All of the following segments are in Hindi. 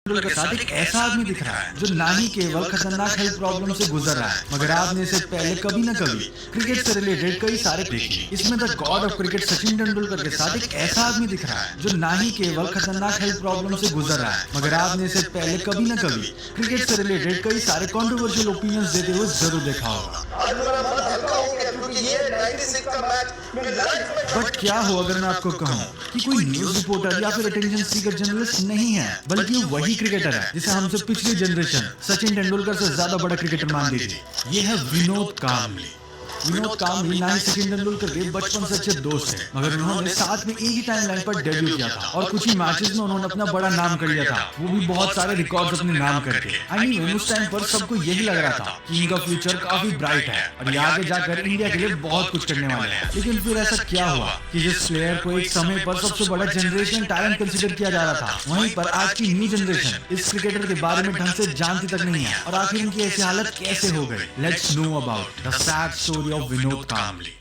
के साथ एक ऐसा आदमी दिख रहा है जो ना ही केवल खतरनाक हेल्थ प्रॉब्लम से गुजर रहा है, मगर आपने इसे पहले कभी न कभी क्रिकेट से रिलेटेड कई सारे देखी। इसमें the God of cricket Sachin Tendulkar के साथ एक ऐसा आदमी दिख रहा है जो ना ही केवल खतरनाक हेल्थ प्रॉब्लम से गुजर रहा है, मगर आपने इसे पहले कभी न कभी क्रिकेट से रिलेटेड कई सारे कंट्रोवर्शियल ओपिनियंस देते हुए जरूर देखा होगा। बट क्या हो अगर मैं आपको कहूँ कि कोई न्यूज रिपोर्टर या फिर अटेंशन सीकर जर्नलिस्ट नहीं है, बल्कि वही क्रिकेटर है जिसे हमसे पिछली जनरेशन सचिन तेंदुलकर से ज्यादा बड़ा क्रिकेटर मानती थी। ये है विनोद कांबली। विनोद कांबली ना ही सचिन तेंदुलकर के बचपन से अच्छे दोस्त थे, मगर उन्होंने साथ में एक ही टाइमलाइन पर डेब्यू किया था और कुछ ही मैचेस में उन्होंने अपना बड़ा नाम कर लिया था, वो भी बहुत सारे रिकॉर्ड्स अपने नाम करके। आई मीन उस टाइम पर सबको यही लग रहा था कि इनका फ्यूचर काफी ब्राइट है और ये आगे जाकर इंडिया के लिए बहुत कुछ करने वाले हैं। लेकिन फिर ऐसा क्या हुआ कि जिस प्लेयर को एक समय पर सबसे बड़ा जनरेशन टैलेंट कंसीडर किया जा रहा था, वहीं पर आज की न्यू जनरेशन इस क्रिकेटर के बारे में ढंग से जानती तक नहीं है और आखिर इनकी ऐसी हालत कैसे हो गई। Let's know about the sad story of Vinod Kambli।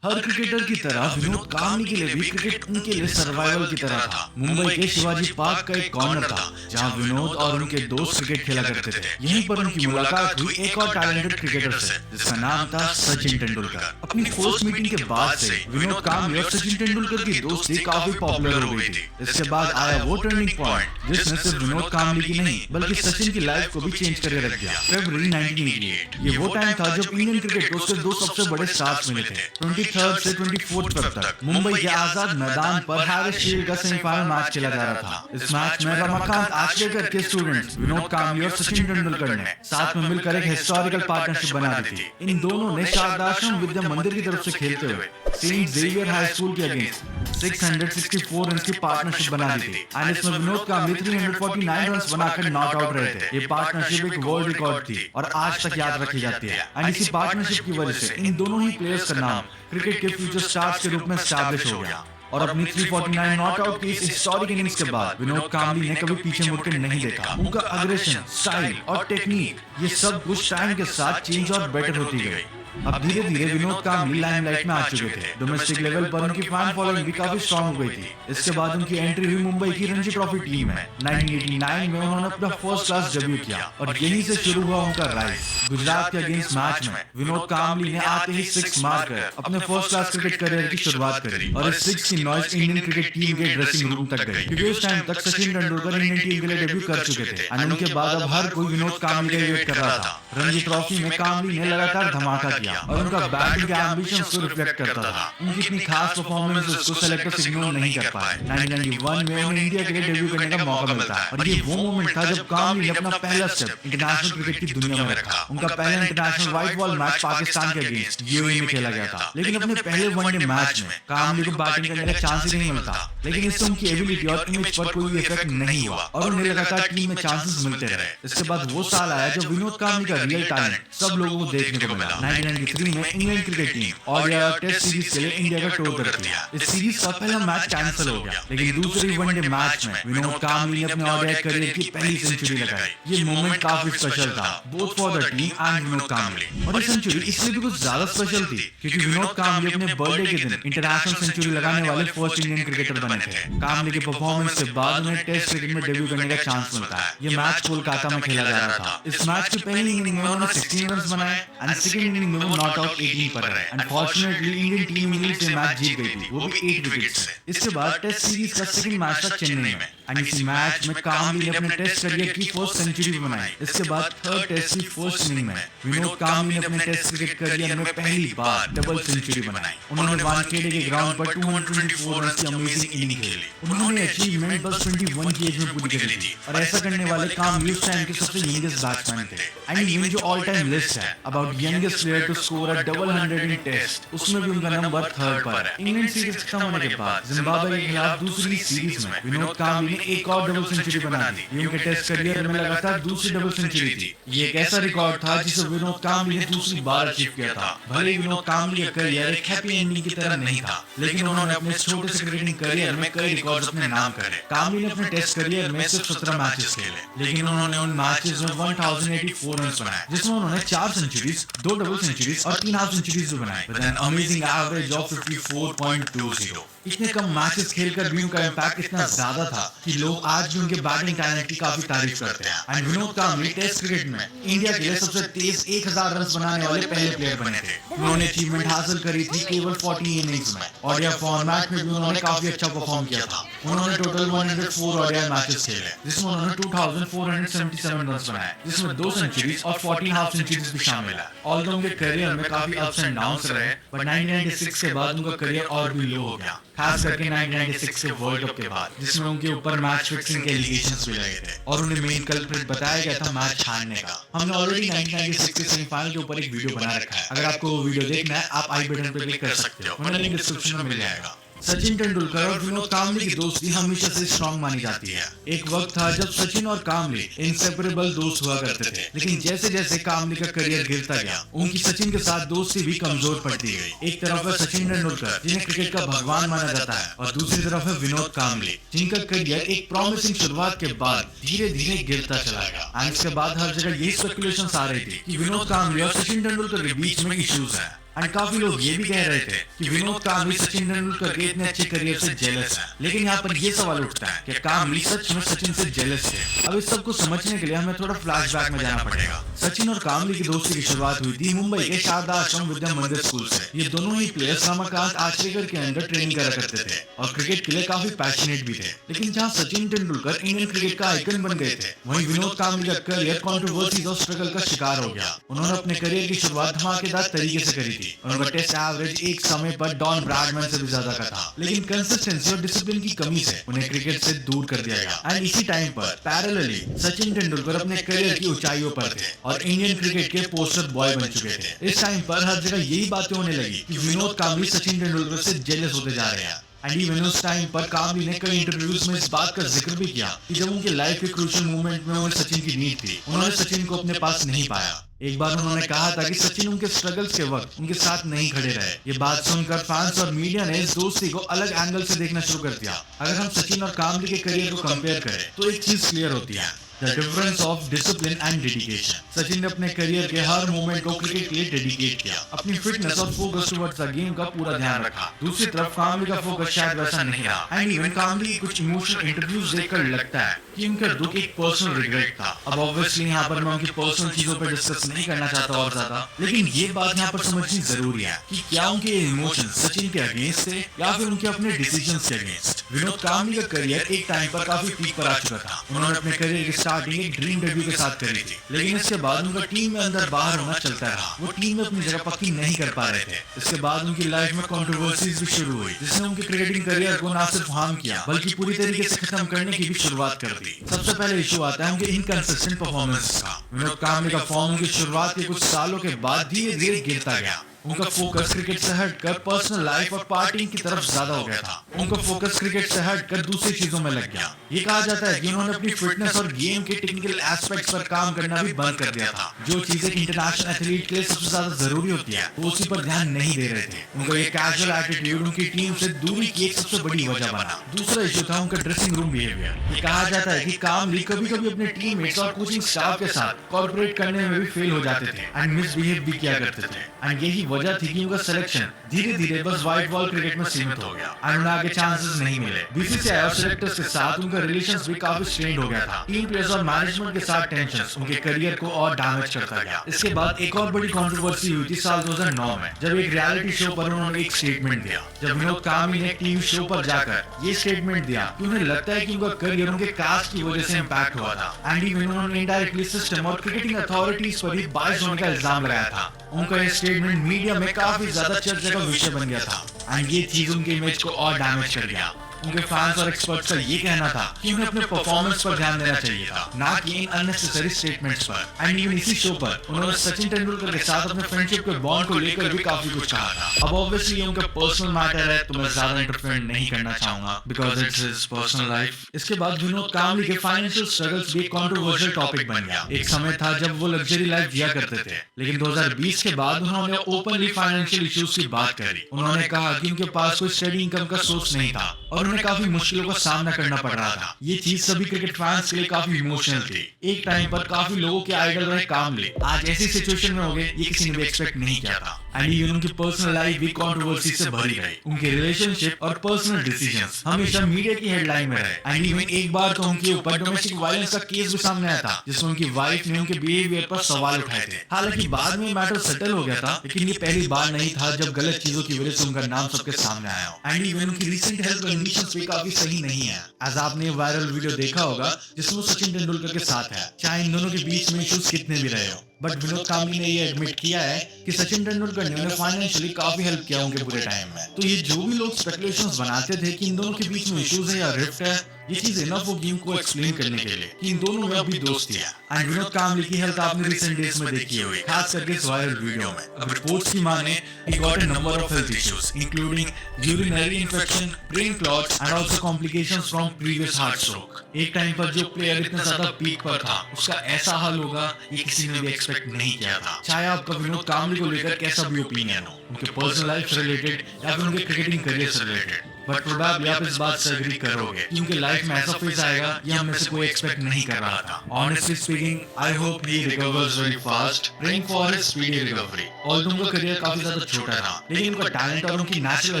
Her cricketer की तरह विनोद कांबली के लिए भी क्रिकेट उनके लिए सर्वाइवल की तरह था। मुंबई के शिवाजी पार्क का एक कॉर्नर था जहां विनोद और उनके दोस्त क्रिकेट खेला करते थे। यहीं पर उनकी मुलाकात हुई एक और टैलेंटेड क्रिकेटर से जिसका नाम था सचिन तेंदुलकर। अपनी फर्स्ट मीटिंग के बाद से विनोद कांबली और सचिन तेंदुलकर की दोस्ती काफी पॉपुलर हो गई थी। इसके बाद आया वो टर्निंग पॉइंट जिसने सिर्फ विनोद कांबली की नहीं बल्कि सचिन की लाइफ को भी चेंज करके रख दिया। फरवरी 1988 ये वो टाइम था जब इंडियन क्रिकेट को उसके दो सबसे बड़े स्टार्स मिले थे। 23rd से 24th तक मुंबई के आजाद मैदान पर हैरिस शील्ड का सेमीफाइनल मैच खेला जा रहा था। इस मैच में रमाकांत आचरेकर के स्टूडेंट्स विनोद कांबली और सचिन तेंदुलकर ने साथ में मिलकर एक हिस्टोरिकल पार्टनरशिप बना दी थी। इन दोनों ने शारदाश्रम विद्या मंदिर की तरफ से खेलते हुए सेंट जेवियर हाई स्कूल के अगेंस्ट 664 रन की पार्टनरशिप बना दी थी। एंड इसमें विनोद कांबली 349 रन बनाकर नॉट आउट रहे थे। ये पार्टनरशिप एक वर्ल्ड रिकॉर्ड थी और आज तक याद रखी जाती है। एंड इसी पार्टनरशिप की वजह से इन दोनों ही प्लेयर्स का नाम क्रिकेट के फ्यूचर स्टार्स के रूप में एस्टैब्लिश हो गया। और अपनी 349 नॉट आउट की इस हिस्टोरिक इनिंग्स के बाद विनोद कांबली ने कभी पीछे मुड़कर नहीं देखा। उनका अग्रेशन, स्टाइल और टेक्निक ये सब कुछ टाइम के साथ चेंज और बेटर होती गई। अब धीरे धीरे विनोद कांबली लाइमलाइट में आ चुके थे। डोमेस्टिक लेवल पर उनकी फैन फॉलोइंग भी काफी स्ट्रॉन्ग हो गई थी। इसके बाद उनकी एंट्री हुई मुंबई की रणजी ट्रॉफी टीम में। 1989 में उन्होंने अपना फर्स्ट क्लास डेब्यू किया और यहीं से शुरू हुआ उनका राइज। गुजरात के अगेंस्ट मैच में विनोद कांबली ने आते ही 6 मारकर अपने फर्स्ट क्लास क्रिकेट करियर की शुरुआत करी और इस 6 की नॉइज इंडियन क्रिकेट टीम के ड्रेसिंग रूम तक गई, क्योंकि उस टाइम तक सचिन तेंदुलकर इंडियन टीम के लिए डेब्यू कर चुके थे। और उनके बाद अब हर कोई विनोद कांबली का वेट कर रहा था। रणजी ट्रॉफी में कांबली ने लगातार धमाका किया और उनका बैटिंग के एम्बिशंस को रिफ्लेक्ट करता था। उनकी इतनी खास परफॉर्मेंस को सेलेक्टर्स इग्नोर नहीं कर पाए। 1991 में उन्हें इंडिया के लिए डेब्यू करने का मौका मिलता है और ये वो मोमेंट था जब कांबली ने अपना पहला स्टेप इंटरनेशनल क्रिकेट की दुनिया में रखा। उनका पहला international white ball match Pakistan के अगेंस्ट यूएई में खेला गया था। लेकिन अपने पहले वनडे मैच में कांबली को बैटिंग करने का चांस ही नहीं मिलता, लेकिन इससे उनकी एबिलिटी और इमेज पर कोई इफेक्ट नहीं हुआ और उन्हें लगातार टीम में चांसेस मिलते रहे। इसके बाद वो साल आया जब विनोद कांबली का रियल टैलेंट सब लोगों को देखने को मिला। 1993 में इंग्लैंड क्रिकेट टीम और टेस्ट सीरीज के लिए इंडिया का टूर करती है। इस सीरीज का पहला मैच कैंसिल हो गया, लेकिन दूसरे वनडे मैच में विनोद कांबली ने अपने ओडीआई करियर की पहली सेंचुरी लगाई। ये मोमेंट काफी स्पेशल था both for the team and Vinod Kambli. और ये सेंचुरी इसलिए भी कुछ ज्यादा स्पेशल थी क्योंकि विनोद कांबली अपने बर्थडे के दिन इंटरनेशनल सेंचुरी लगाने वाले फर्स्ट इंडियन क्रिकेटर बने थे। कांबली के परफॉर्मेंस के बाद उन्हें टेस्ट क्रिकेट में डेब्यू करने का चांस मिलता है। ये मैच कोलकाता में खेला जा रहा था। इस मैच की पहली इनिंग में उन्होंने 16 रन बनाए एंड सेकंड इनिंग में वो नॉट आउट 18 पर रहे। अनफॉर्चुनेटली इंडियन टीम इंग्लैंड से मैच जीत गई थी, वो भी 8 विकेट से। इसके बाद टेस्ट सीरीज का सेकंड मैच था चेन्नई में एंड इसी मैच में कांबली ने अपने टेस्ट करियर की फर्स्ट सेंचुरी बनाई। इसके बाद थर्ड टेस्ट की फर्स्ट इनिंग में विनोद कांबली ने अपने टेस्ट क्रिकेट करियर में पहली बार डबल सेंचुरी बनाई। उन्होंने वानखेड़े के ग्राउंड पर 224 रन की अमेजिंग इनिंग खेली। उन्होंने अचीवमेंट बस 21 की एज में पूरी करी थी और ऐसा करने वाले कांबली उस टाइम के सबसे यंगेस्ट बैट्समैन थे। एंड इवन जो ऑल टाइम लिस्ट है about youngest player to score a double 100 in test, उसमें भी उनका नंबर 3rd पर है। इंग्लैंड सीरीज खत्म होने के बाद जिम्बाब्वे के खिलाफ दूसरी सीरीज में विनोद कांबली ने एक और डबल सेंचुरी बना दी। ये उनके टेस्ट करियर में लगातार दूसरी डबल सेंचुरी थी। ये एक ऐसा रिकॉर्ड था जिसे विनोद कांबली ने दूसरी बार अचीव किया था। भले ही विनोद कांबली का करियर एक हैप्पी एंडिंग की तरह नहीं था, लेकिन उन्होंने अपने छोटे से क्रिकेटिंग करियर में कई रिकॉर्ड्स अपने नाम करे। कांबली ने अपने टेस्ट करियर में सिर्फ 17 मैचेस खेले, लेकिन उन्होंने उन मैचेस में 1084 रन बनाए, जिसमें उन्होंने 4 सेंचुरीज, 2 डबल सेंचुरीज और 3 हाफ सेंचुरीज बनाए with an amazing average of 54.20। इतने कम मैचेस खेलकर भी उनका इम्पैक्ट इतना ज्यादा था कि लोग आज भी उनके बैटिंग टैलेंट की काफी तारीफ करते हैं। And Vinod Kambli test cricket में इंडिया के लिए सबसे तेज 1000 रन बनाने वाले पहले प्लेयर बने थे। उन्होंने अचीवमेंट हासिल करी थी केवल 40 इनिंग्स में। ओडीआई फॉर्मेट में भी उन्होंने काफी अच्छा परफॉर्म किया था। उन्होंने टोटल 104 ओडीआई मैचेस खेले, जिसमें उन्होंने 2477 रन बनाए, जिसमें 2 सेंचुरीज और 14 हाफ सेंचुरीज भी शामिल है। ऑल्दो उनके करियर में काफी अप्स एंड डाउन्स रहे, बट 1996 के बाद उनका करियर और भी लो हो गया, खास करके 1996 के वर्ल्ड कप के बाद, जिसमें उनके ऊपर मैच फिक्सिंग के एलिगेशंस भी लगे थे और उन्हें मेन कल्प्रिट बताया गया था मैच हारने का। हमने ऑलरेडी 1996 के सेमीफाइनल के ऊपर एक वीडियो बना रखा है, अगर आपको वो वीडियो देखना है आप आई बटन पर क्लिक कर सकते हो, उन्हें लिंक डिस्क्रिप्शन में मिल जाएगा। सचिन तेंदुलकर और विनोद कांबली की दोस्ती हमेशा से स्ट्रॉन्ग मानी जाती है। एक वक्त था जब सचिन और कांबली इनसेपरेबल दोस्त हुआ करते थे, लेकिन जैसे जैसे कांबली का करियर गिरता गया, उनकी सचिन के साथ दोस्ती भी कमजोर पड़ती गई। एक तरफ है सचिन तेंदुलकर, जिन्हें क्रिकेट का भगवान माना जाता है, और दूसरी तरफ है विनोद कांबली, जिनका करियर एक प्रॉमिसिंग शुरुआत के बाद धीरे धीरे गिरता चला गया। एंड इसके बाद हर जगह यही स्पेकुलेशंस आ रही थी कि विनोद कांबली और सचिन तेंदुलकर के बीच में इश्यूज है। एंड काफी लोग ये भी कह रहे थे कि विनोद कांबली सचिन तेंदुलकर के इतने अच्छे करियर से जेलस है। लेकिन यहाँ पर ये सवाल उठता है कि कांबली सच में सचिन से जेलस थे। अब इस सब को समझने के लिए हमें थोड़ा फ्लैशबैक में जाना पड़ेगा। सचिन और कांबली की दोस्ती की शुरुआत हुई थी मुंबई के शारदा आश्रम विद्या मंदिर स्कूल से। ये दोनों ही प्लेयर्स रमाकांत आचरेकर के अंडर ट्रेनिंग करा करते थे और क्रिकेट के लिए काफी पैशनेट भी थे। लेकिन जहाँ सचिन तेंदुलकर इंडियन क्रिकेट का आइकन बन गए थे, वहीं विनोद कांबली का करियर कंट्रोवर्सीज और स्ट्रगल का शिकार हो गया। उन्होंने अपने करियर की शुरुआत धमाकेदार तरीके से करी थी। उनका टेस्ट एवरेज एक समय पर डॉन ब्रैडमैन से भी ज्यादा का था, लेकिन कंसिस्टेंसी और डिसिप्लिन की कमी से उन्हें क्रिकेट से दूर कर दिया गया। एंड इसी टाइम पर पैरेलली सचिन तेंदुलकर अपने करियर की ऊंचाइयों पर थे और इंडियन क्रिकेट के पोस्टर बॉय बन चुके थे। इस टाइम पर हर जगह यही बातें होने लगी कि विनोद कांबली सचिन तेंदुलकर से जेलस होते जा रहे हैं। एंड इवन उस टाइम पर कांबली ने कई इंटरव्यूज में इस बात का जिक्र भी किया कि जब उनके लाइफ के क्रूशियल मोमेंट में उन्हें सचिन की नीड थी, उन्होंने सचिन को अपने पास नहीं पाया। एक बार उन्होंने कहा था कि सचिन उनके स्ट्रगल्स के वक्त उनके साथ नहीं खड़े रहे। ये बात सुनकर फैंस और मीडिया ने इस दोस्ती को अलग एंगल से देखना शुरू कर दिया। अगर हम सचिन और कांबली के करियर को कंपेयर करें तो एक चीज क्लियर होती है, the difference of discipline and dedication. Sachin ने अपने करियर के हर मोमेंट को क्रिकेट के लिए डेडिकेट किया, अपनी फिटनेस और फोकस टुवर्ड्स द गेम का पूरा ध्यान रखा। दूसरी तरफ कांबली का फोकस शायद वैसा नहीं रहा। एंड इवन कांबली की कुछ इमोशनल इंटरव्यूज देखकर लगता है कि उनका दुख एक पर्सनल रिग्रेट था। अब ऑब्वियसली यहाँ पर मैं उनकी पर्सनल चीजों पर डिस्कस नहीं करना चाहता और ज्यादा, लेकिन ये बात यहाँ पर समझनी जरूरी है कि क्या उनके इमोशंस सचिन के अगेंस्ट थे या फिर उनके अपने डिसीजंस के अगेंस्ट। विनोद कांबली का करियर एक टाइम पर काफी पीक पर आ चुका था। उन्होंने अपने करियर की स्टार्टिंग एक ड्रीम डेब्यू के साथ करी थी, लेकिन इसके बाद उनका टीम में अंदर बाहर होना चलता रहा। वो टीम में अपनी जगह पक्की नहीं कर पा रहे थे। इसके बाद उनकी लाइफ में कंट्रोवर्सीज भी शुरू हुई, जिसने उनके क्रिकेटिंग करियर को ना सिर्फ हार्म किया बल्कि पूरी तरीके से खत्म करने की भी शुरुआत कर दी। सबसे पहले इशू आता है उनके इनकंसिस्टेंट परफॉर्मेंस का। विनोद कांबली का फॉर्म उनकी शुरुआत के कुछ सालों के बाद धीरे धीरे गिरता गया। उनका फोकस क्रिकेट से हटकर पर्सनल लाइफ और पार्टिंग की तरफ ज्यादा हो गया था। उनका फोकस क्रिकेट से हटकर दूसरी चीजों में लग गया। ये कहा जाता है कि उन्होंने अपनी फिटनेस और गेम के टेक्निकल एस्पेक्ट्स पर काम करना भी बंद कर दिया था। जो चीजें इंटरनेशनल एथलीट के लिए सबसे ज्यादा जरूरी होती है, वो उसी पर ध्यान नहीं दे रहे थे। उनका ये कैजुअल एटीट्यूड उनकी टीम से दूरी की एक सबसे बड़ी वजह बना। दूसरा इशू था उनका ड्रेसिंग रूम बिहेवियर। ये कहा जाता है कि कांबली कभी कभी अपने टीममेट्स और कोचिंग स्टाफ के साथ कॉर्पोरेट करने में भी फेल हो जाते थे एंड मिसबिहेव भी किया करते थे। एंड यही वजह थी कि उनका सिलेक्शन धीरे धीरे बस व्हाइट बॉल क्रिकेट में सीमित हो गया और उन्हें आगे चांसेस नहीं मिले। बीसीसीआई और सिलेक्टर्स के साथ उनका रिलेशंस भी काफी स्ट्रेन्ड हो गया था। टीम प्लेयर्स और मैनेजमेंट के साथ टेंशंस उनके करियर को और डैमेज करता गया। इसके बाद एक और बड़ी कंट्रोवर्सी हुई थी साल 2009 में, जब एक रियलिटी शो पर उन्होंने एक स्टेटमेंट दिया। जब विनोद कांबली ने टीवी शो पर जाकर ये स्टेटमेंट दिया कि उन्हें लगता है कि उनका करियर उनके कास्ट की वजह से इम्पैक्ट हुआ था। एंड इवन उन्होंने इनडायरेक्टली सिस्टम और क्रिकेटिंग अथॉरिटीज पर भी बायस होने का इल्जाम लगाया था। उनका ये स्टेटमेंट मीडिया में काफी ज्यादा चर्चा का विषय बन गया था एंड ये चीज उनके इमेज को और डैमेज कर गया। उनके फैंस और एक्सपर्ट्स का ये कहना था कि उन्हें अपने परफॉर्मेंस पर ध्यान देना चाहिए था, ना कि इन अननेसेसरी स्टेटमेंट्स पर। एंड इवन इसी शो पर उन्होंने सचिन तेंदुलकर के साथ अपने फ्रेंडशिप के बॉन्ड को लेकर भी काफी कुछ कहा था। अब ऑब्वियसली उनका पर्सनल मैटर है तो मैं ज्यादा इंटरफेयर नहीं करना चाहूंगा because it's his personal life. इसके बाद विनोद कांबली के फाइनेंशियल स्ट्रगल्स भी एक कंट्रोवर्शियल टॉपिक बन गया। एक समय था जब वो लग्जरी लाइफ जिया करते थे, लेकिन 2020 के बाद उन्होंने ओपनली फाइनेंशियल इश्यूज की बात करी। उन्होंने कहा कि उनके पास कोई स्टडी इनकम का सोर्स नहीं था और उन्हें काफी मुश्किलों का सामना करना पड़ रहा था। ये चीज सभी क्रिकेट फैंस के लिए काफी इमोशनल थी। एक टाइम पर काफी लोगों के आइडल रहे कामले, आज ऐसी सिचुएशन में हो गए ये किसी ने भी एक्सपेक्ट नहीं किया था। एंड इवन उनकी पर्सनल लाइफ भी कंट्रोवर्सी से भरी रही। उनके रिलेशनशिप और पर्सनल डिसीजंस हमेशा मीडिया की हेडलाइन में रहे। एंड इवन एक बार तो उनके ऊपर डोमेस्टिक वायलेंस का केस भी सामने आया था, जिसमें उनकी वाइफ ने उनके बिहेवियर पर सवाल उठाए थे। हालांकि बाद में मैटर सेटल हो गया था, लेकिन ये पहली बार नहीं था जब गलत चीजों की वजह से उनका नाम सबके सामने आया। एंड इवन उनकी रिसेंट हेल्थ कंडीशंस भी काफी सही नहीं है। एज आपने वायरल वीडियो देखा होगा जिसमें सचिन तेंदुलकर के साथ है, चाहे इन दोनों के बीच में इश्यूज कितने भी रहे हो। बट विनोद कांबली ने ये एडमिट किया है कि सचिन तेंदुलकर ने उन्हें फाइनेंशियली काफी हेल्प किया उनके बुरे टाइम में। तो ये जो भी लोग स्पेकुलेशंस बनाते थे कि इन दोनों के बीच में इश्यूज है या रिफ्ट है, ये चीज इनफ होगी उनको एक्सप्लेन करने के लिए कि इन दोनों में अभी दोस्ती है। एंड विनोद कांबली की हेल्थ आपने रिसेंट डेज में देखी हुई, खास करके इस वायरल वीडियो में। अब रिपोर्ट्स की माने he got a number of health issues including urinary infection, brain clots and also complications from previous heart stroke। एक टाइम पर जो प्लेयर इतना ज्यादा पीक पर था उसका ऐसा हाल होगा ये किसी ने भी एक्सपेक्ट नहीं किया था। चाहे आपका विनोद कांबली को लेकर कैसा भी ओपिनियन हो, उनके पर्सनल लाइफ से रिलेटेड या फिर उनके क्रिकेटिंग करियर से रिलेटेड, बट प्रोबेबली आप इस बात से एग्री करोगे कि उनके लाइफ में ऐसा फेज आएगा ये हम में से कोई एक्सपेक्ट नहीं कर रहा था। Honestly speaking, I hope he recovers very fast, praying for his speedy recovery. Although उनका करियर काफी ज्यादा छोटा था, लेकिन उनका टैलेंट और उनकी नेचुरल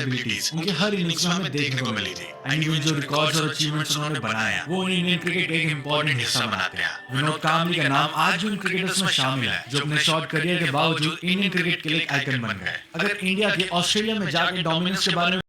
एबिलिटीज उनके हर इनिंग्स में हमें देखने को मिली थी। एंड इवन जो रिकॉर्ड्स और अचीवमेंट्स उन्होंने बनाए हैं वो इंडियन क्रिकेट का एक इंपॉर्टेंट हिस्सा बनाते हैं। विनोद कांबली का नाम आज भी उन क्रिकेटर्स में शामिल है जो अपने शॉर्ट करियर के बावजूद इंडियन क्रिकेट के लिए एक आइकन बन गए। अगर इंडिया के ऑस्ट्रेलिया में जाकर डोमिनेंस के बारे में